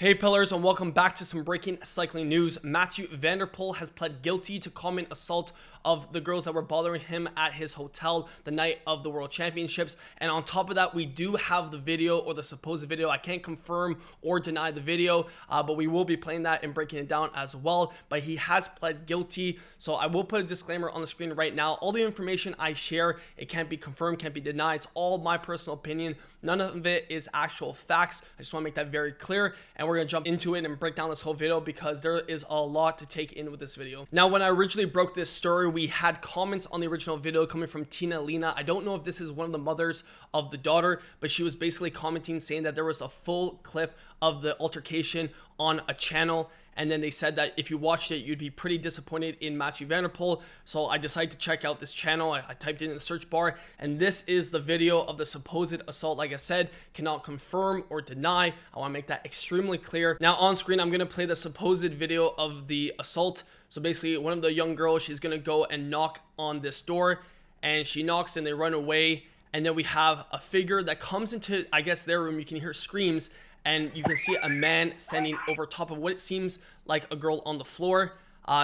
Hey pillars, and welcome back to some breaking cycling news. Mathieu van der Poel has pled guilty to common assault of the girls that were bothering him at his hotel the night of the World Championships. And on top of that, we do have the video, or the supposed video. I can't confirm or deny the video, but we will be playing that and breaking it down as well. But he has pled guilty, so I will put a disclaimer on the screen right now. All the information I share, it can't be confirmed, can't be denied. It's all my personal opinion. None of it is actual facts. I just want to make that very clear, and we're going to jump into it and break down this whole video because there is a lot to take in with this video. Now, when I originally broke this story, we had comments on the original video coming from Tina Lena. I don't know if this is one of the mothers of the daughter, but she was basically commenting saying that there was a full clip of the altercation on a channel, and then they said that if you watched it, you'd be pretty disappointed in Mathieu van der Poel. So I decided to check out this channel. I typed it in the search bar, and this is the video of the supposed assault. Like I said, cannot confirm or deny. I want to make that extremely clear. Now on screen, I'm going to play the supposed video of the assault. So basically, one of the young girls, she's going to go and knock on this door, and she knocks and they run away. And then we have a figure that comes into, I guess, their room. You can hear screams, and you can see a man standing over top of what it seems like a girl on the floor.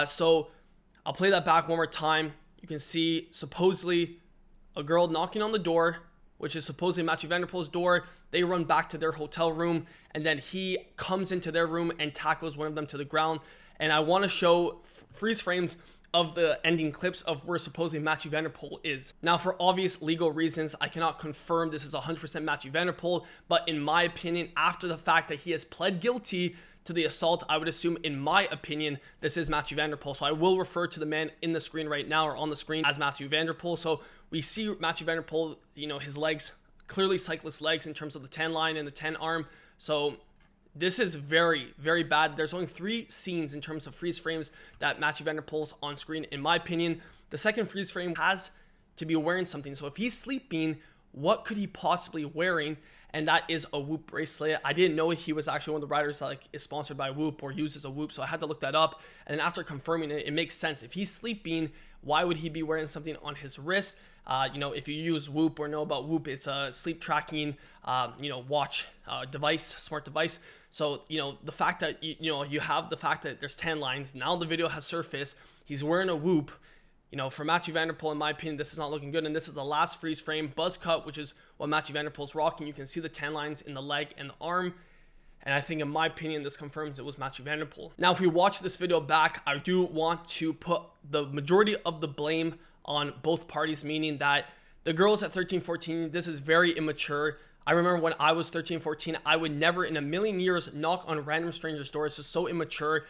So I'll play that back one more time. You can see supposedly a girl knocking on the door, which is supposedly Mathieu van der Poel's door. They run back to their hotel room, and then he comes into their room and tackles one of them to the ground. And I want to show freeze frames of the ending clips of where supposedly Mathieu van der Poel is. Now, for obvious legal reasons, I cannot confirm this is 100% Mathieu van der Poel, but in my opinion, after the fact that he has pled guilty to the assault, I would assume, in my opinion, this is Mathieu van der Poel. So I will refer to the man in the screen right now, or on the screen, as Mathieu van der Poel. So we see Mathieu van der Poel, you know, his legs, clearly cyclist legs in terms of the 10 line and the 10 arm. So this is very, very bad. There's only 3 scenes in terms of freeze frames that Mathieu van der Poel's on screen, in my opinion. The second freeze frame has to be wearing something. So if he's sleeping, what could he possibly wearing? And that is a Whoop bracelet. I didn't know he was actually one of the riders that is sponsored by Whoop or uses a Whoop, so I had to look that up. And then after confirming it, it makes sense. If he's sleeping, why would he be wearing something on his wrist? You know, if you use Whoop or know about Whoop, it's a sleep tracking, watch device, smart device. So, you know, the fact that, you have the fact that there's 10 lines. Now the video has surfaced. He's wearing a Whoop. You know, for Mathieu van der Poel, in my opinion, this is not looking good. And this is the last freeze frame, buzz cut, which is what Mathieu van der Poel's rocking. You can see the 10 lines in the leg and the arm. And I think, in my opinion, this confirms it was Mathieu van der Poel. Now, if we watch this video back, I do want to put the majority of the blame on both parties, meaning that the girls at 13, 14, this is very immature. I remember when I was 13, 14, I would never in a million years knock on random strangers' doors. It's just so immature,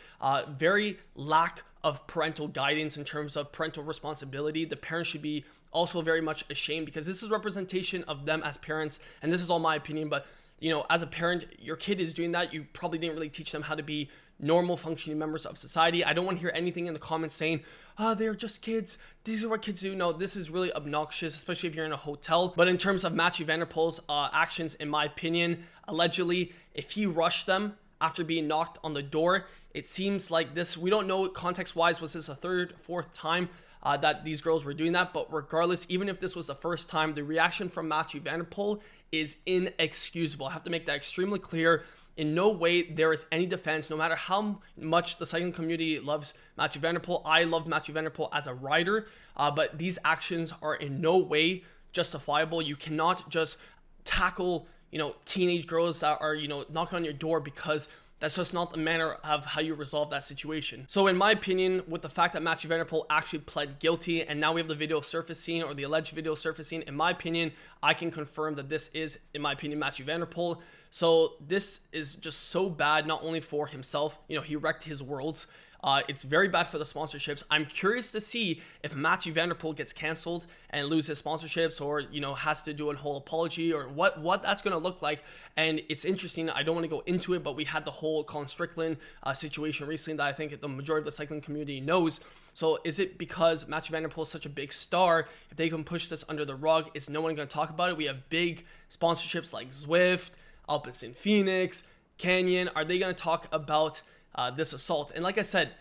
very lack of parental guidance in terms of parental responsibility. The parents should be also very much ashamed, because this is representation of them as parents. And this is all my opinion, but you know, as a parent, your kid is doing that. You probably didn't really teach them how to be normal functioning members of society. I don't want to hear anything in the comments saying, oh, they're just kids. These are what kids do. No, this is really obnoxious, especially if you're in a hotel. But in terms of Mathieu van der Poel's actions, in my opinion, allegedly, if he rushed them after being knocked on the door, it seems like this, we don't know context-wise, was this a third, fourth time that these girls were doing that? But regardless, even if this was the first time, the reaction from Mathieu van der Poel is inexcusable. I have to make that extremely clear. In no way there is any defense, no matter how much the cycling community loves Mathieu van der Poel. I love Mathieu van der Poel as a rider, but these actions are in no way justifiable. You cannot just tackle, teenage girls that are, knocking on your door, because that's just not the manner of how you resolve that situation. So in my opinion, with the fact that Mathieu van der Poel actually pled guilty, and now we have the video surfacing, or the alleged video surfacing, in my opinion, I can confirm that this is, in my opinion, Mathieu van der Poel. So this is just so bad, not only for himself, he wrecked his worlds. It's very bad for the sponsorships. I'm curious to see if Mathieu van der Poel gets canceled and loses sponsorships, or has to do a whole apology, or what that's going to look like. And it's interesting. I don't want to go into it, but we had the whole Colin Strickland situation recently that I think the majority of the cycling community knows. So is it because Mathieu van der Poel is such a big star, if they can push this under the rug, is no one going to talk about it? We have big sponsorships like Zwift, Alpecin Phoenix, Canyon. Are they going to talk about this assault? And like I said,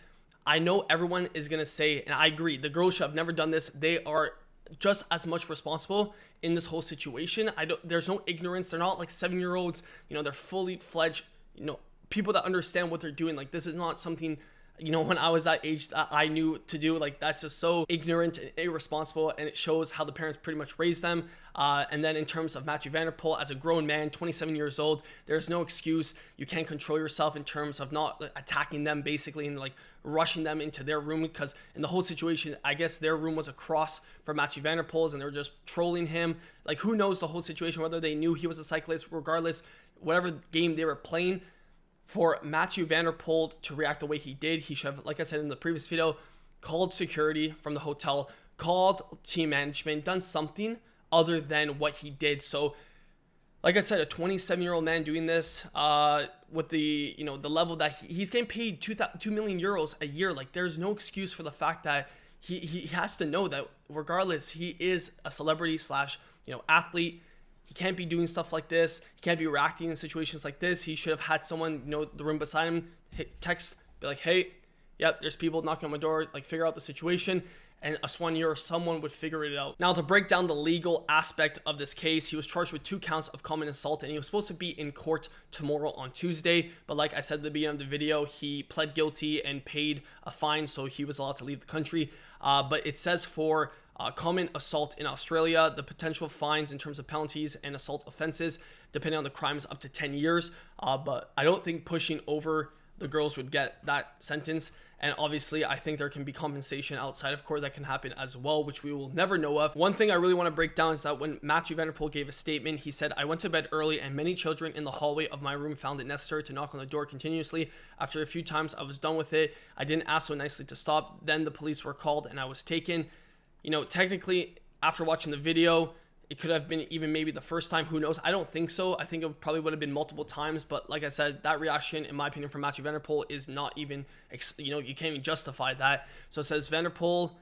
I know everyone is going to say, and I agree, the girls should have never done this. They are just as much responsible in this whole situation. There's no ignorance. They're not like 7-year-olds. They're fully fledged, people that understand what they're doing. Like, this is not something, you know, when I was that age that I knew to do. Like, that's just so ignorant and irresponsible, and it shows how the parents pretty much raised them. And then in terms of Mathieu van der Poel, as a grown man, 27 years old, there's no excuse. You can't control yourself in terms of not attacking them basically and like rushing them into their room, because in the whole situation, I guess their room was across from Mathieu van der Poel's and they were just trolling him. Like, who knows the whole situation, whether they knew he was a cyclist. Regardless, whatever game they were playing, for Mathieu van der Poel to react the way he did, he should have, like I said in the previous video, called security from the hotel, called team management, done something other than what he did. So, like I said, a 27-year-old man doing this with the, you know, the level that he's getting paid 2 million euros a year. Like, there's no excuse for the fact that he has to know that regardless, he is a celebrity slash, you know, athlete. He can't be doing stuff like this. He can't be reacting in situations like this. He should have had someone, you know, the room beside him, text, be like, hey, yep, there's people knocking on my door, like, figure out the situation. And a soigneur or someone would figure it out. Now, to break down the legal aspect of this case, he was charged with 2 counts of common assault, and he was supposed to be in court tomorrow on Tuesday. But like I said at the beginning of the video, he pled guilty and paid a fine, so he was allowed to leave the country. But it says for common assault in Australia, the potential fines in terms of penalties and assault offenses, depending on the crimes, up to 10 years. But I don't think pushing over the girls would get that sentence. And obviously, I think there can be compensation outside of court that can happen as well, which we will never know of. One thing I really want to break down is that when Mathieu van der Poel gave a statement, he said, I went to bed early and many children in the hallway of my room found it necessary to knock on the door continuously. After a few times, I was done with it. I didn't ask so nicely to stop. Then the police were called and I was taken. You know, technically, after watching the video, it could have been even maybe the first time. Who knows? I don't think so. I think it probably would have been multiple times. But like I said, that reaction, in my opinion, from Mathieu van der Poel is not even, you know, you can't even justify that. So it says Van der Poel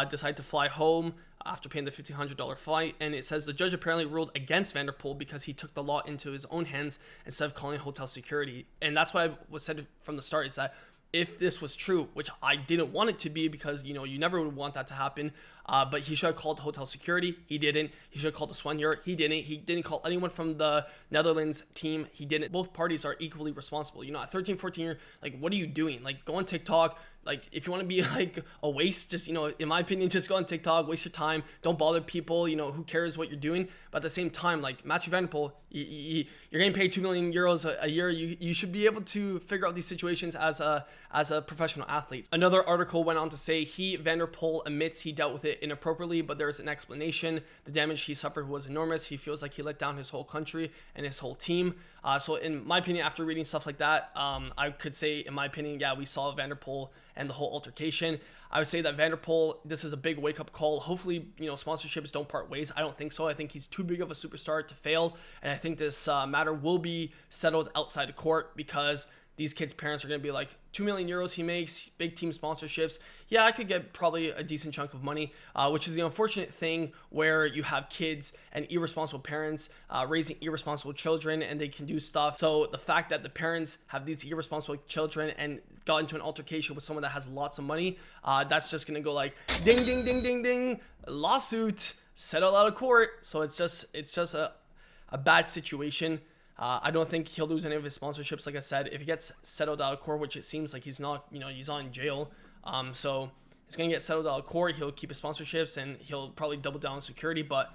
decided to fly home after paying the $1,500 flight. And it says the judge apparently ruled against Van der Poel because he took the law into his own hands instead of calling hotel security. And that's what I was said from the start, is that if this was true, which I didn't want it to be, because, you know, you never would want that to happen, but he should have called hotel security. He didn't. He should have called the soigneur. He didn't. He didn't call anyone from the Netherlands team. He didn't. Both parties are equally responsible. You know, at 13, 14 years, like, what are you doing? Like, go on TikTok. Like, if you want to be like a waste, just, you know, in my opinion, just go on TikTok, waste your time, don't bother people, you know, who cares what you're doing. But at the same time, like, Mathieu van der Poel, you're getting paid 2 million euros a year. You should be able to figure out these situations as a professional athlete. Another article went on to say Van der Poel admits he dealt with it inappropriately, but there's an explanation. The damage he suffered was enormous. He feels like he let down his whole country and his whole team. So in my opinion, after reading stuff like that, I could say, in my opinion, yeah, we saw Van der Poel and the whole altercation. I would say that Van der Poel, this is a big wake-up call. Hopefully, you know, sponsorships don't part ways. I don't think so. I think he's too big of a superstar to fail, and I think this matter will be settled outside of court, because these kids' parents are going to be like, 2 million euros he makes, big team sponsorships. Yeah, I could get probably a decent chunk of money, which is the unfortunate thing where you have kids and irresponsible parents raising irresponsible children, and they can do stuff. So the fact that the parents have these irresponsible children and got into an altercation with someone that has lots of money, that's just going to go like, ding, ding, ding, ding, ding, lawsuit, settle out of court. So it's just a bad situation. I don't think he'll lose any of his sponsorships. Like I said, if he gets settled out of court, which it seems like he's not, you know, he's not in jail. So he's going to get settled out of court. He'll keep his sponsorships and he'll probably double down on security. But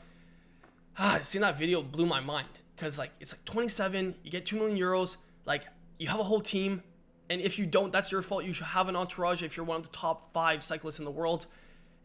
seeing that video blew my mind, because like, it's like 27, you get 2 million euros. Like, you have a whole team. And if you don't, that's your fault. You should have an entourage if you're one of the top 5 cyclists in the world.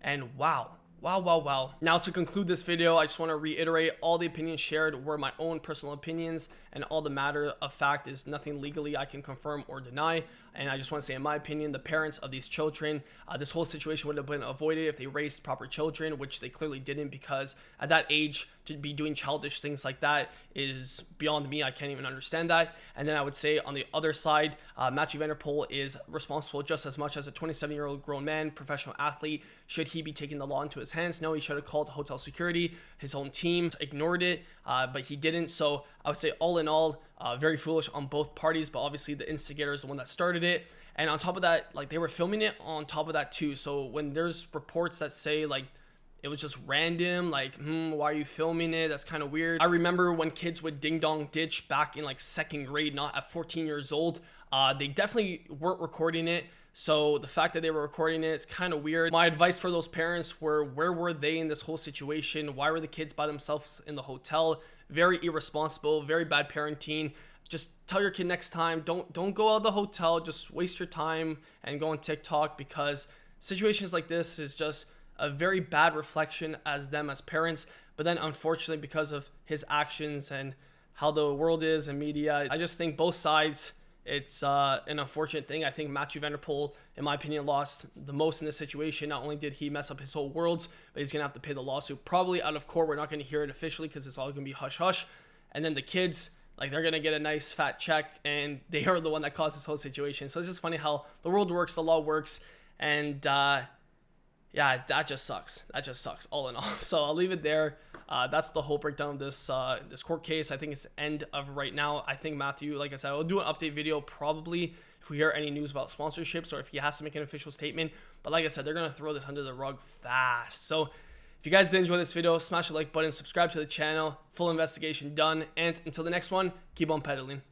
And wow. Now, to conclude this video, I just want to reiterate, all the opinions shared were my own personal opinions, and all the matter of fact is nothing legally I can confirm or deny. And I just want to say, in my opinion, the parents of these children, this whole situation would have been avoided if they raised proper children, which they clearly didn't, because at that age, to be doing childish things like that is beyond me. I can't even understand that. And then I would say, on the other side, Mathieu van der Poel is responsible just as much as a 27-year-old grown man, professional athlete. Should he be taking the law into his hands? No, he should have called hotel security. His own team ignored it, but he didn't. So I would say, all in all, very foolish on both parties, but obviously the instigator is the one that started it. And on top of that, like, they were filming it on top of that too. So when there's reports that say like it was just random, like, why are you filming it? That's kind of weird. I remember when kids would ding dong ditch back in like 2nd grade, not at 14 years old. They definitely weren't recording it. So the fact that they were recording it is kind of weird. My advice for those parents were, where were they in this whole situation? Why were the kids by themselves in the hotel? Very irresponsible, very bad parenting. Just tell your kid next time, don't go out of the hotel, just waste your time and go on TikTok, because situations like this is just a very bad reflection as them as parents. But then unfortunately, because of his actions and how the world is and media, I just think both sides, it's an unfortunate thing. I think Mathieu van der Poel, in my opinion, lost the most in this situation. Not only did he mess up his whole worlds, but he's going to have to pay the lawsuit. Probably out of court. We're not going to hear it officially because it's all going to be hush-hush. And then the kids, like, they're going to get a nice fat check, and they are the one that caused this whole situation. So it's just funny how the world works, the law works, and yeah, that just sucks. That just sucks all in all. So I'll leave it there. That's the whole breakdown of this this court case. I think it's the end of right now. I think Mathieu, like I said, I'll do an update video probably if we hear any news about sponsorships or if he has to make an official statement. But like I said, they're going to throw this under the rug fast. So if you guys did enjoy this video, smash the like button, subscribe to the channel. Full investigation done. And until the next one, keep on pedaling.